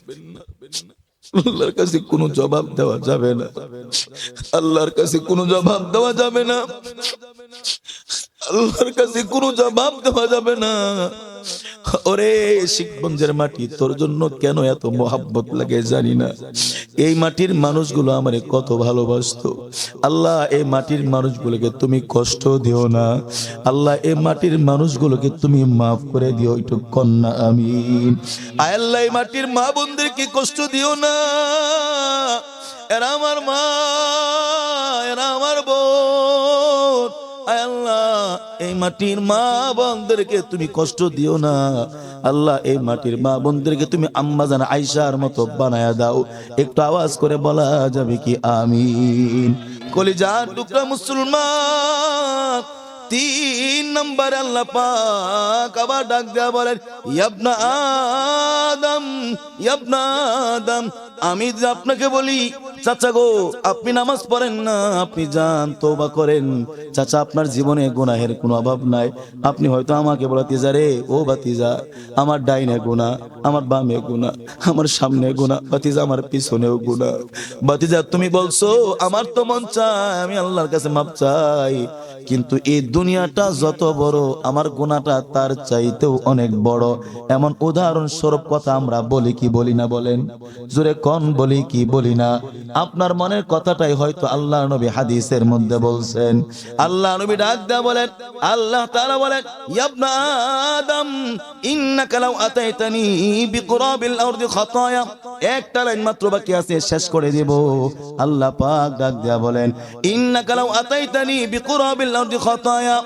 আল্লাহর কাছে কোনো জবাব দেওয়া যাবে না আল্লাহর কাছে কোনো জবাব দেওয়া যাবে না আল্লাহর কাছে কোনো জবাব দেওয়া যাবে না ওরে শিখগঞ্জের মাটি তোর জন্য কেন এত মোহাব্বত লাগে জানি না এই মাটির মানুষগুলো আমারে কত ভালোবাসতো আল্লাহ এই মাটির মানুষগুলোকে তুমি কষ্ট দিও না আল্লাহ এই মাটির মানুষগুলোকে তুমি মাফ করে দিও একটু কন্যা আমিন আয় আল্লাহ এই মাটির মা বোনদেরকে কষ্ট দিও না এরা আমার মা এরা আমার বোন আয় আল্লাহ এই মাটির মা বোনদেরকে তুমি কষ্ট দিও না আল্লাহ এই মাটির মা বোনদেরকে তুমি আম্মা জান আয়েশার মতো বানায়া দাও একটু আওয়াজ করে বলা যাবে কি আমিন কলিজার টুকরা মুসলমান 3 নম্বর আল্লাহ পাক আবার ডাক দেয়া বলেন ইবনা আদম আমি যে আপনাকে বলি চাচা গো আপনি নামাজ পড়েন না আপনি যান তওবা করেন চাচা আপনার জীবনে গুনাহের কোনো অভাব নাই আপনি হয়তো আমাকে বলতে রে ও ভাতিজা আমার ডাইনে গুনাহ আমার বামে গুনাহ আমার সামনে গুনাহ ভাতিজা আমার পিছনেও গুনাহ ভাতিজা তুমি বলছো আমার তো মন চায় আমি আল্লাহর কাছে মাপ চাই কিন্তু এই দুনিয়াটা যত বড় আমার গুনাহটা তার চাইতেও অনেক বড় এমন উদাহরণ স্বরূপ কথা আমরা বলি কি বলি না বলেন জোরে কোন বলি কি বলি না আপনার মনের কথাটাই হয়তো আল্লাহর নবী হাদিসের মধ্যে বলছেন আল্লাহ নবী ডাক দেয়া বলেন আল্লাহ তাআলা বলেন ইবনা আদম ইন্নাকা লাউ আতাইতানি বিকুরাবিল আরদি খাতায়া একটা লাইন মাত্র বাকি আছে শেষ করে দেব আল্লাহ পাক ডাক দেয়া বলেন ইন্নাকা লাউ আতাইতানি বিকুরাবিল আরদি খাতায়া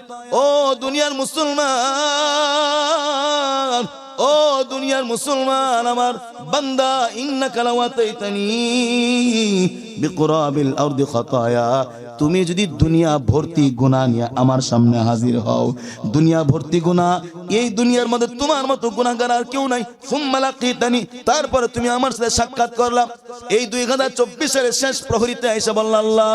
ও দুনিয়ার মুসলমান ও দুনিয়ার মুসলমান আমার বান্দা ইন্নাকা লাউ আতাইতানি বিকুরাবিল আরদি খাতায়া তুমি যদি দুনিয়া ভর্তি গুনাহ নিয়ে আমার সামনে হাজির হও দুনিয়া ভর্তি গুনাহ এই দুনিয়ার মধ্যে তোমার মতো গুনাহগার আর কেউ নাই সুম্মা লাকিতানি তারপরে তুমি আমার সাথে সাক্ষাৎ করলা এই 2024 সালের শেষ প্রহরীতে এসে বললা আল্লাহ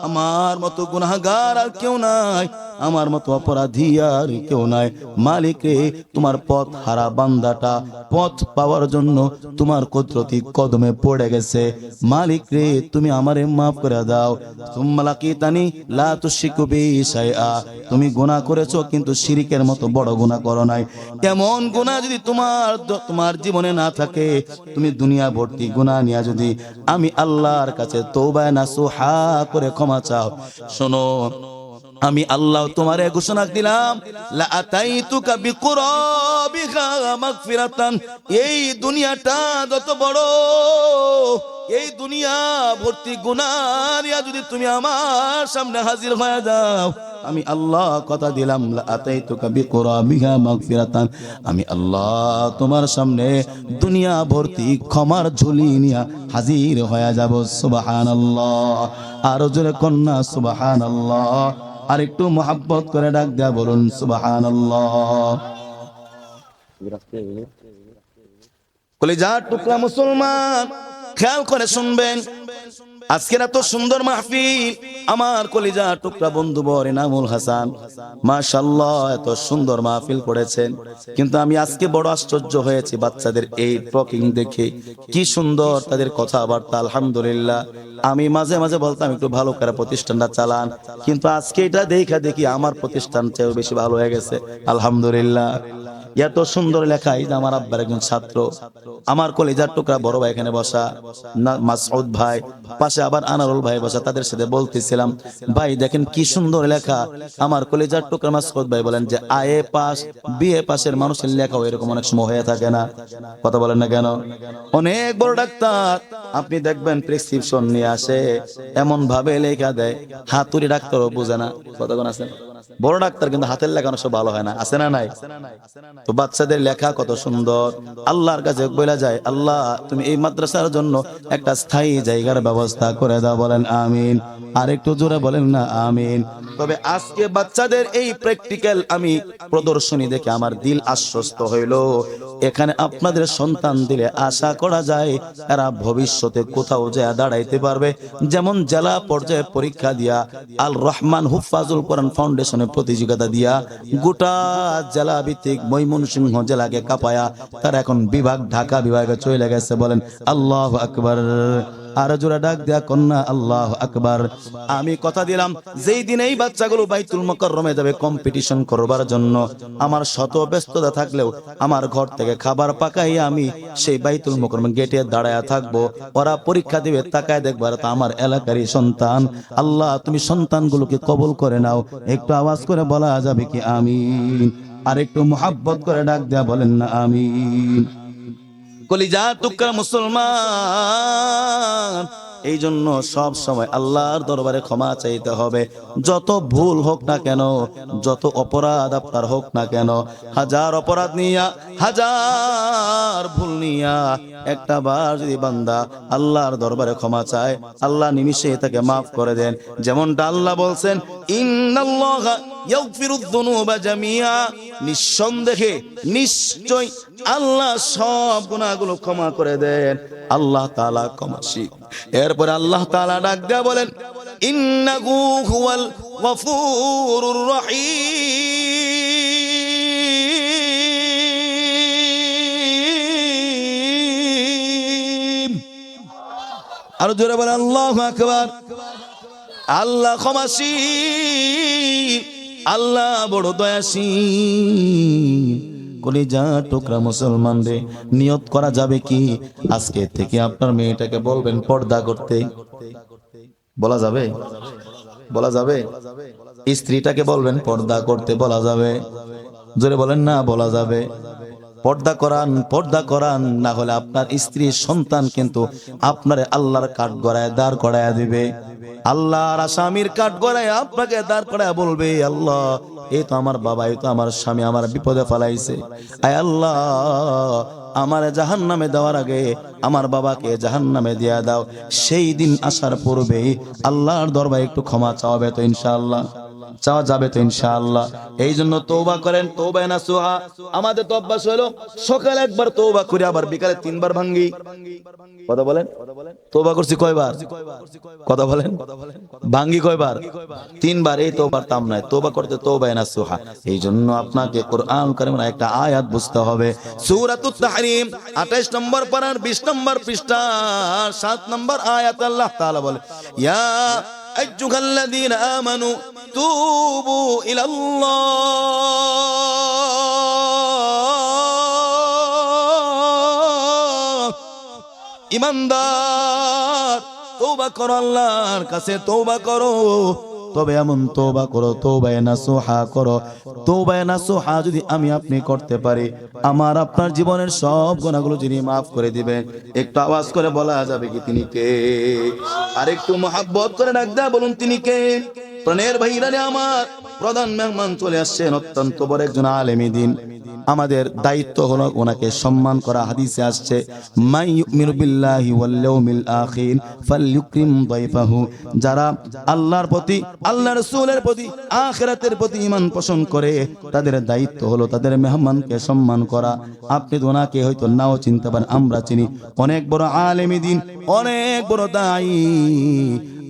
আমার মতো গুনাহগার আর কেউ নাই আমার মতো অপরাধী আর কেউ নাই। মালিক রে, তোমার পথ হারা বান্দাটা পথ পাওয়ার জন্য তোমার কুদরতি কদমে পড়ে গেছে। মালিক রে, তুমি আমারে মাফ করে দাও। সুম্মা লাকিতানি লা তুশরিকু বি শাইআ, তুমি গুনাহ করেছো কিন্তু শিরকের মতো বড় গুনাহ করো নাই। কেমন গুনাহ যদি তোমার জীবনে না থাকে, তুমি দুনিয়া ভর্তি গুনাহ নিয়ে যদি আমি আল্লাহর কাছে তওবা নাসুহা করে ক্ষমা চাও, শোনো আমি আল্লাহ তোমারে ঘোষণা দিলাম, লা আতাইতুকা বিকুরাবিহা মাগফিরাতান, এই দুনিয়াটা যত বড়, এই দুনিয়া ভর্তি গুনাহ নিয়ে যদি তুমি আমার সামনে হাজির হয়ে যাও, আমি আল্লাহ কথা দিলাম, লা আতাইতুকা বিকুরাবিহা মাগফিরাতান, আমি আল্লাহ তোমার সামনে দুনিয়া ভর্তি ক্ষমার ঝুলি নিয়ে হাজির হয়ে যাব। সুবহানাল্লাহ, আর জোরে কন্যা সুবহানাল্লাহ, আর একটু মোহাব্বত করে ডাক দেয়া বলুন সুবহানাল্লাহ। কলিজার টুকরা মুসলমান, খেয়াল করে শুনবেন, আজকের এত সুন্দর মাহফিল, আমার কলিজার টুকরা বন্ধু বর এনামুল হাসান মাশাআল্লাহ এত সুন্দর মাহফিল করেছেন, কিন্তু আমি আজকে বড় আশ্চর্য হয়েছি বাচ্চাদের এই টকিং দেখে, কি সুন্দর তাদের কথাবার্তা। আলহামদুলিল্লাহ, আমি মাঝে মাঝে বলতাম একটু ভালো করে প্রতিষ্ঠানটা চালান, কিন্তু আজকে এটা দেখা দেখি আমার প্রতিষ্ঠান চেয়েও বেশি ভালো হয়ে গেছে। আলহামদুলিল্লাহ, এত সুন্দর লেখা। এই যে আমার আব্বার একজন ছাত্র, আমার কলিজার টুকরা বড় ভাই এখানে বসা, মাসউদ ভাই পাশে, আবার আনারুল ভাই বসা, তাদের সাথে বলতেছিলাম, ভাই দেখেন কি সুন্দর লেখা। আমার কলিজার টুকরা মাসউদ ভাই বলেন যে আইএ পাস বিএ পাসের মানুষের লেখাও এরকম অনেক সময় হয়ে থাকে না, কথা বলেন না কেন? অনেক বড় ডাক্তার আপনি দেখবেন প্রেসক্রিপশন নিয়ে আসে, এমন ভাবে লেখা দেয় হাতুড়ি ডাক্তারও বোঝে না, কতক্ষণ আছে বড় ডাক্তার, কিন্তু হাতের লেখা সব ভালো হয় না, আছে না নাই? তো বাচ্চাদের লেখা কত সুন্দর। আল্লাহর কাছে বলা যায়, আল্লাহ তুমি এই মাদ্রাসার জন্য একটা স্থায়ী জায়গার ব্যবস্থা করে দাও, বলেন আমিন। আর একটু জোরে বলেন না আমিন। তবে আজকে বাচ্চাদের এই প্র্যাকটিক্যাল আমি প্রদর্শনী দেখে আমার দিল আশ্বস্ত হইল, এখানে আপনাদের সন্তান দিলে আশা করা যায় এরা ভবিষ্যতে কোথাও যায় দাঁড়াইতে পারবে। যেমন জেলা পর্যায়ে পরীক্ষা দিয়া আল রহমান হুফাজুল কোরআন ফাউন্ডেশনের প্রতিযোগিতা দিয়া গোটা জেলা ভিত্তিক ময়মনসিংহ জেলাকে কাঁপায়া তারা এখন বিভাগ ঢাকা বিভাগে চলে গেছে, বলেন আল্লাহু আকবার। আর জোরে ডাক দেয়া কন্যা আল্লাহু আকবার। আমি কথা দিলাম, যেই দিন এই বাচ্চাগুলো বাইতুল মুকাররমে যাবে কম্পিটিশন করবার জন্য, আমার শত ব্যস্ততা থাকলেও আমার ঘর থেকে খাবার পাকাইয়া আমি সেই বাইতুল মুকাররম গেটে দাঁড়ায়া থাকবো। ওরা পরীক্ষা দিবে, তাকায় দেখবার তা আমার এলাকারই সন্তান। আল্লাহ তুমি সন্তানগুলোকে কবুল করে নাও। একটু আওয়াজ করে বলা যাবে কি আমিন? আর একটু মোহাব্বত করে ডাক দেয়া বলেন না আমিন। কলিজা টুকরা মুসলমান, এই জন্য সব সময় আল্লাহর দরবারে ক্ষমা চাইতে হবে। যত ভুল হোক না কেন, যত অপরাধ আপনার হোক না কেন, হাজার অপরাধ নিয়া হাজার ভুল নিয়া একটা বার যদি বান্দা আল্লাহর দরবারে ক্ষমা চায়, আল্লাহ নিমিষে তাকে মাফ করে দেন। যেমনটা আল্লাহ বলছেন, ইন্নাল্লাহা ইয়াগফিরুয যুনুবা জামিআ, নিঃসন্দেহে নিশ্চয় আল্লাহ সব গুনাহগুলো ক্ষমা করে দেন। আল্লাহ তাআলা ক্ষমাশীল। এরপর আল্লাহ তাআলা ডাক দেয়া বলেন, ইন্নাহু হুয়াল গফুরুর রহিম। আর জোরে বলেন আল্লাহু আকবার। আল্লাহ ক্ষমাশীল, আল্লাহ বড় দয়াশীল। কলিজা টুকরা মুসলমান রে, নিয়ত করা যাবে কি আজকে থেকে আপনার মেয়েটাকে বলবেন পর্দা করতে? বলা যাবে? বলা যাবে? স্ত্রীটাকে বলবেন পর্দা করতে, বলা যাবে? জোরে বলেন না বলা যাবে? পর্দা করান, পর্দা করান, না হলে আপনার স্ত্রী সন্তান কিন্তু আপনার আল্লাহর কাঠ গড়ায় দাঁড় করায় দিবে। আল্লাহর আসামির কাঠ গড়ায় আপনাকে দাঁড় করায় বলবে, আল্লাহ এই তো আমার বাবা, এই তো আমার স্বামী আমার বিপদে ফেলাইছে, আয় আল্লাহ আমার জাহান্নামে দেওয়ার আগে আমার বাবাকে জাহান্নামে দিয়া দাও। সেই দিন আসার পূর্বেই আল্লাহর দরবারে একটু ক্ষমা চাওয়াবে তো ইনশাআল্লাহ? চাওয়া যাবে তো ইনশাআল্লাহ। এই জন্য তওবা করেন, তওবা নাসুহা। আমাদের তো অভ্যাস হলো সকালে একবার তওবা করি, আবার বিকালে 3 বার ভাঙ্গি। কথা বলেন, তওবা করছি কয়বার? কথা বলেন, ভাঙ্গি কয়বার? 3 বার। এই তওবার দাম নাই, তওবা করতে তওবা নাসুহা। এই জন্য আপনাকে কোরআন কারীমের একটা আয়াত বুঝতে হবে। সূরাতুত তাহরিম 28 নম্বর পারার 20 নম্বর পৃষ্ঠা 7 নম্বর আয়াত আল্লাহ তাআলা বলে, ইয়া আইয়ুহাল্লাযীনা আমানু তুবু ইলাল্লাহ। ইমানদার তওবা করো, আল্লাহর কাছে তওবা করো। তবে এমন তওবা করো, তওবায়ে নাসুহা করো। তওবায়ে নাসুহা যদি আমি আপনি করতে পারি, আমার আপনার জীবনের সব গুনাহগুলো যিনি maaf করে দিবেন। একটু আওয়াজ করে বলা যাবে কি তিনি কে? আর একটু মহব্বত করে ডাক দেয়া বলুন তিনি কে? প্রাণের ভাইরা আমার, প্রধান মেহমান চলে আসছেন, অত্যন্ত বড় একজন আলেমী দ্বীন। আমাদের দায়িত্ব হলো ওনাকে সম্মান করা। হাদিসে আসছে, মাই ইউমিনু বিল্লাহি ওয়াল ইয়াউমিল আখির ফালইউকরিম দাইফাহু। যারা আল্লাহর প্রতি, আল্লাহর রাসূলের প্রতি, আখিরাতের প্রতি ঈমান পোষণ করে, তাদের দায়িত্ব হলো তাদের মেহমানকে সম্মান করা। আপনি তো ওনাকে হয়তো নাও চিনতে পারেন, আমরা চিনি। অনেক বড় আলেমী দ্বীন, অনেক বড় দায়ী।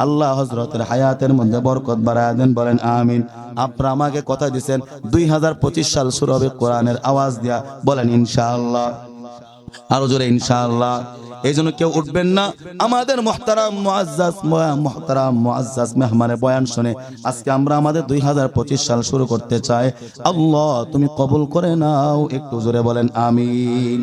আল্লাহ হযরতের হায়াতের মধ্যে বরকত বাড়ায় দেন, বলেন আমিন। আপনারা আমাকে কথা দিয়েছেন 2025 সাল শুরু হবে কোরআনের আওয়াজ দিয়া, বলেন ইনশাআল্লাহ, আরো জোরে ইনশাআল্লাহ। এই জন্য কেউ উঠবেন না। আমাদের মুহতারাম মুআজ্জাজ মেহমানের বয়ান শুনে আজকে আমরা আমাদের 2025 সাল শুরু করতে চাই। আল্লাহ তুমি কবুল করে নাও, একটু জোরে বলেন আমিন।